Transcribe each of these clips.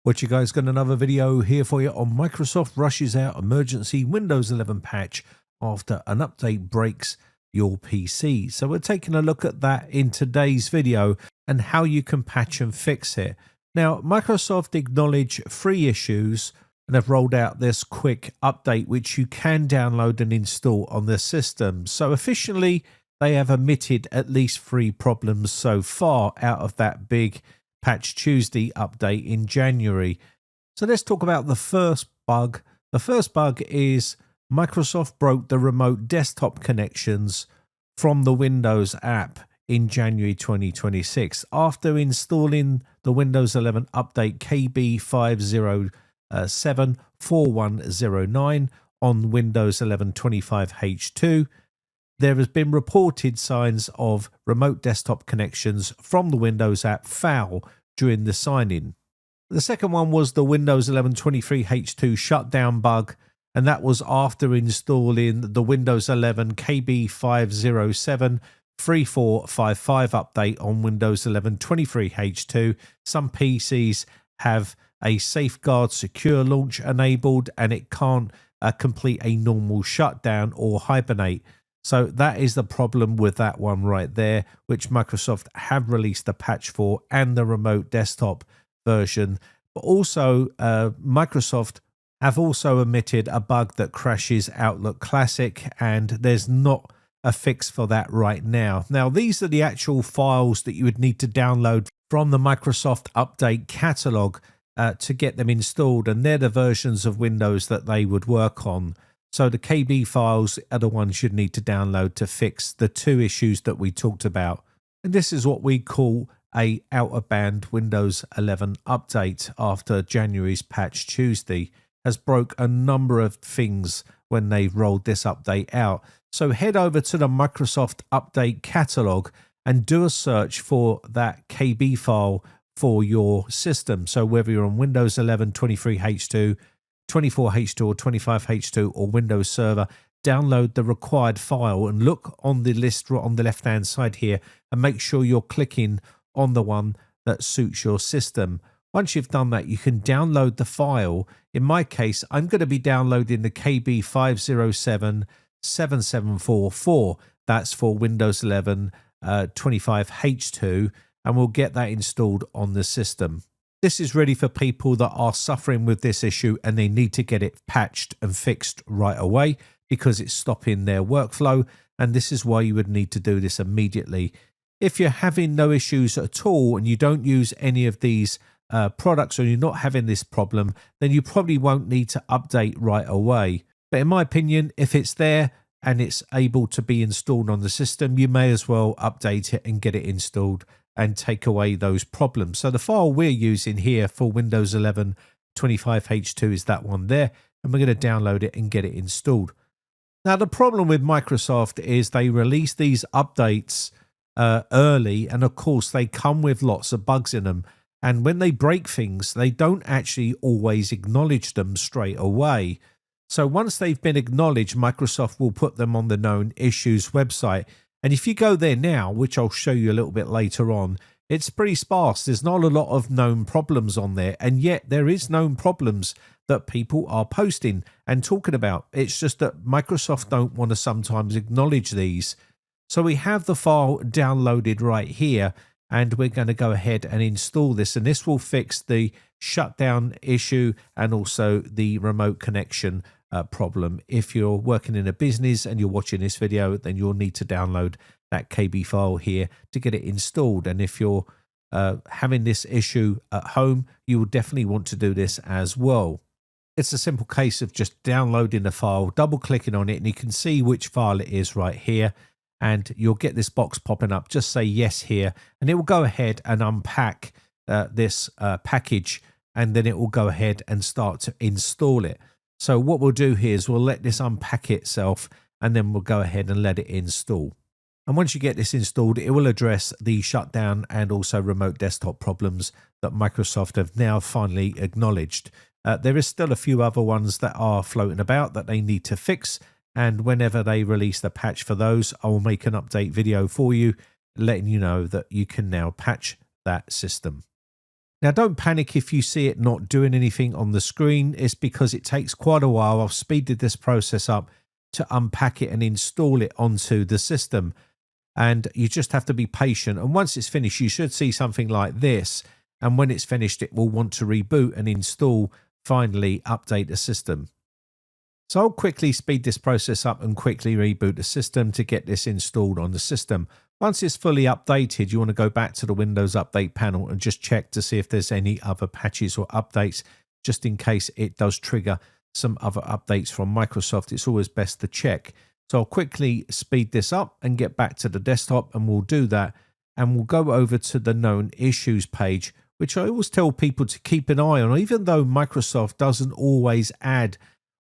What you guys, got another video here for you on Microsoft rushes out emergency Windows 11 patch after an update breaks your PC. So we're taking a look at that in today's video and how you can patch and fix it. Now, Microsoft acknowledge 3 issues and have rolled out this quick update which you can download and install on the system. So officially they have admitted at least 3 problems so far out of that big Patch Tuesday update in January. So let's talk about the first bug. The first bug is Microsoft broke the remote desktop connections from the Windows app in January 2026 after installing the Windows 11 update KB5074109 on Windows 11 25H2. There has been reported signs of remote desktop connections from the Windows app foul during the sign-in. The second one was the Windows 11 23H2 shutdown bug, and that was after installing the Windows 11 KB5073455 update on Windows 11 23H2. Some PCs have a safeguard secure launch enabled and it can't complete a normal shutdown or hibernate. So that is the problem with that one right there, which Microsoft have released a patch for, and the remote desktop version. But also Microsoft have also omitted a bug that crashes Outlook Classic, and there's not a fix for that right now. Now, these are the actual files that you would need to download from the Microsoft Update catalog to get them installed, and they're the versions of Windows that they would work on. So the KB files are the ones you'd need to download to fix the 2 issues that we talked about. And this is what we call a out-of-band Windows 11 update after January's Patch Tuesday has broke a number of things when they've rolled this update out. So head over to the Microsoft Update catalog and do a search for that KB file for your system. So whether you're on Windows 11 23H2, 24H2 or 25H2 or Windows Server, download the required file and look on the list on the left hand side here and make sure you're clicking on the one that suits your system. Once you've done that, you can download the file. In my case, I'm going to be downloading the KB5077744. That's for Windows 11 25H2, and we'll get that installed on the system. This is ready for people that are suffering with this issue and they need to get it patched and fixed right away because it's stopping their workflow, and this is why you would need to do this immediately. If you're having no issues at all and you don't use any of these products, or you're not having this problem, then you probably won't need to update right away. But in my opinion, if it's there and it's able to be installed on the system, you may as well update it and get it installed and take away those problems. So the file we're using here for Windows 11 25H2 is that one there, and we're going to download it and get it installed. Now, the problem with Microsoft is they release these updates early, and of course they come with lots of bugs in them. And when they break things, they don't actually always acknowledge them straight away. So once they've been acknowledged, Microsoft will put them on the known issues website. And if you go there now, which I'll show you a little bit later on, it's pretty sparse. There's not a lot of known problems on there, and yet there is known problems that people are posting and talking about. It's just that Microsoft don't want to sometimes acknowledge these. So we have the file downloaded right here, and we're going to go ahead and install this, and this will fix the shutdown issue and also the remote connection problem. If you're working in a business and you're watching this video, then you'll need to download that KB file here to get it installed. And if you're having this issue at home, you will definitely want to do this as well. It's a simple case of just downloading the file, double clicking on it, and you can see which file it is right here. And you'll get this box popping up. Just say yes here, and it will go ahead and unpack this package, and then it will go ahead and start to install it. So what we'll do here is we'll let this unpack itself, and then we'll go ahead and let it install. And once you get this installed, it will address the shutdown and also remote desktop problems that Microsoft have now finally acknowledged. There is still a few other ones that are floating about that they need to fix, and whenever they release the patch for those, I will make an update video for you letting you know that you can now patch that system. Now, don't panic if you see it not doing anything on the screen. It's because it takes quite a while. I've speeded this process up to unpack it and install it onto the system. And you just have to be patient. And once it's finished, you should see something like this. And when it's finished, it will want to reboot and install, finally update the system. So I'll quickly speed this process up and quickly reboot the system to get this installed on the system. Once it's fully updated, you want to go back to the Windows Update panel and just check to see if there's any other patches or updates, just in case it does trigger some other updates from Microsoft. It's always best to check. So I'll quickly speed this up and get back to the desktop, and we'll do that. And we'll go over to the known issues page, which I always tell people to keep an eye on. Even though Microsoft doesn't always add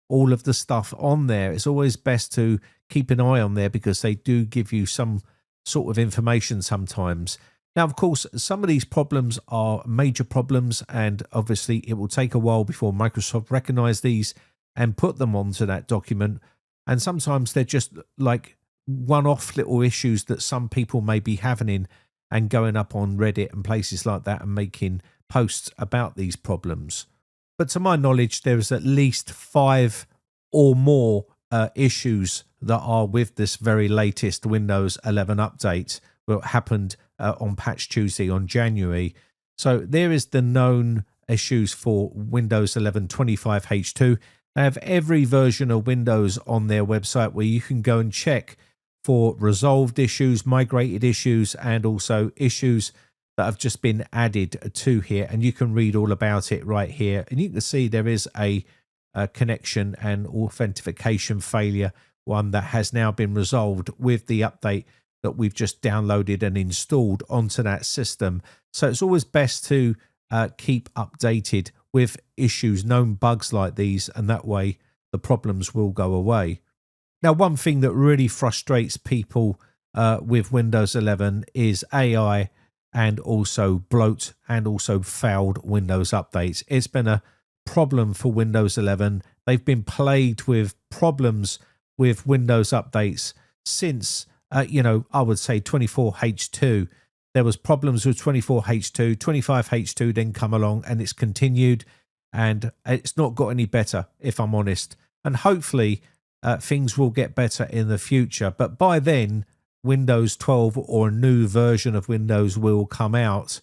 all of the stuff on there, it's always best to keep an eye on there because they do give you some sort of information sometimes. Now, of course, some of these problems are major problems, and obviously it will take a while before Microsoft recognize these and put them onto that document. And sometimes they're just like one-off little issues that some people may be having and going up on Reddit and places like that and making posts about these problems. But to my knowledge, there is at least 5 or more issues that are with this very latest Windows 11 update that happened on Patch Tuesday on January. So there is the known issues for Windows 11 25H2. They have every version of Windows on their website where you can go and check for resolved issues, migrated issues, and also issues that have just been added to here. And you can read all about it right here. And you can see there is a connection and authentication failure, one that has now been resolved with the update that we've just downloaded and installed onto that system. So it's always best to keep updated with issues, known bugs like these, and that way the problems will go away. Now, one thing that really frustrates people with Windows 11 is AI and also bloat and also failed Windows updates. It's been a problem for Windows 11. They've been plagued with problems with Windows updates since, I would say 24H2. There was problems with 24H2, 25H2 then come along, and it's continued, and it's not got any better, if I'm honest. And hopefully things will get better in the future. But by then, Windows 12 or a new version of Windows will come out.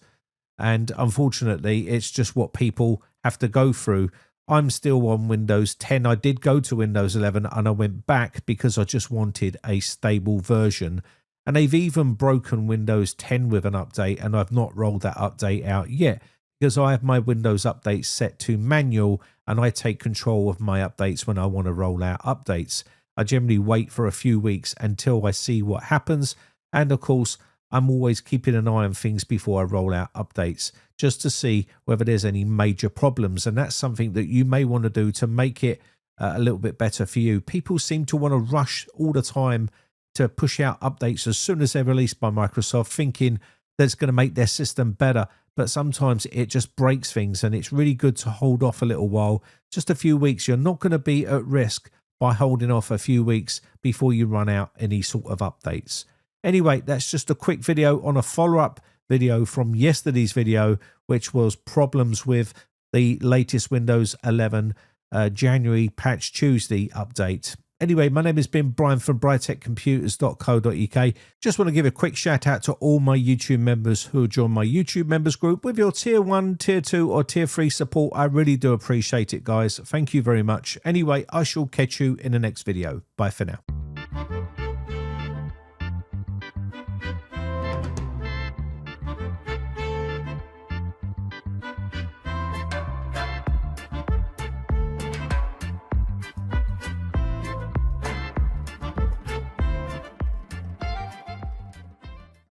And unfortunately, it's just what people have to go through. I'm still on Windows 10. I did go to Windows 11 and I went back because I just wanted a stable version. And they've even broken Windows 10 with an update, and I've not rolled that update out yet because I have my Windows updates set to manual, and I take control of my updates when I want to roll out updates. I generally wait for a few weeks until I see what happens. And of course, I'm always keeping an eye on things before I roll out updates, just to see whether there's any major problems. And that's something that you may want to do to make it a little bit better for you. People seem to want to rush all the time to push out updates as soon as they're released by Microsoft, thinking that it's going to make their system better. But sometimes it just breaks things, and it's really good to hold off a little while, just a few weeks. You're not going to be at risk by holding off a few weeks before you run out any sort of updates. Anyway, that's just a quick video on a follow-up video from yesterday's video, which was problems with the latest Windows 11 January Patch Tuesday update. Anyway, my name has been Brian from briteccomputers.co.uk. Just want to give a quick shout out to all my YouTube members who joined my YouTube members group. With your tier 1, tier 2 or tier 3 support, I really do appreciate it, guys. Thank you very much. Anyway, I shall catch you in the next video. Bye for now.